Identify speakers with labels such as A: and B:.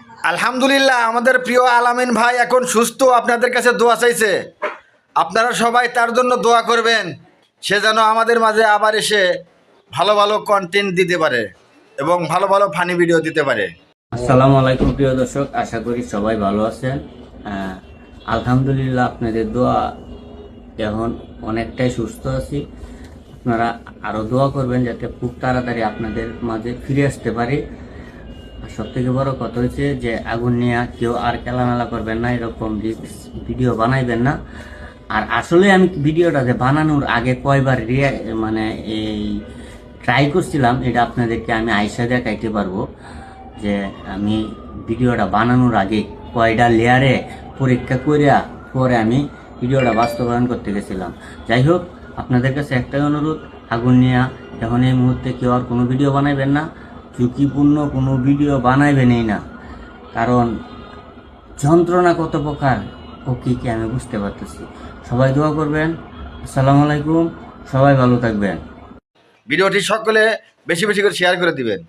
A: আলহামদুলিল্লাহ, আমাদের প্রিয় আলামিন ভাই এখন সুস্থ। আপনাদের কাছে দোয়া চাইছে, আপনারা সবাই তার জন্য দোয়া করবেন। সে যেন আমাদের মাঝে আবার এসে ভালো ভালো কন্টেন্ট দিতে পারে এবং ভালো ভালো ফানি ভিডিও দিতে পারে।
B: আসসালামু আলাইকুম প্রিয় দর্শক, আশা করি সবাই ভালো আছেন। আলহামদুলিল্লাহ, আপনাদের দোয়া এখন অনেকটাই সুস্থ আছি। আপনারা আরও দোয়া করবেন যাতে খুব তাড়াতাড়ি আপনাদের মাঝে ফিরে আসতে পারি। আর সব থেকে বড় কথা হচ্ছে যে আগুন নিয়ে কেউ আর খেলামেলা করবেন না, এরকম ভিডিও বানাইবেন না। আর আসলে আমি ভিডিওটা যে বানানোর আগে কয়বার মানে এই ট্রাই করছিলাম, এটা আপনাদেরকে আমি আইসা দেখাইতে পারবো যে আমি ভিডিওটা বানানোর আগে কয়টা লেয়ারে পরীক্ষা করিয়া পরে আমি ভিডিওটা বাস্তবায়ন করতে গেছিলাম। যাই হোক, আপনাদের কাছে একটাই অনুরোধ, আগুন নিয়ে এখন এই মুহূর্তে কেউ আর কোনো ভিডিও বানাইবেন না, ঝুঁকিপূর্ণ কোনো ভিডিও বানাইবেনই না। কারণ যন্ত্রণা কত প্রকার ও কি আমি বুঝতে পারতেছি। সবাই দোয়া করবেন। আসসালামু আলাইকুম, সবাই ভালো থাকবেন।
A: ভিডিওটি সকলে বেশি বেশি করে শেয়ার করে দিবেন।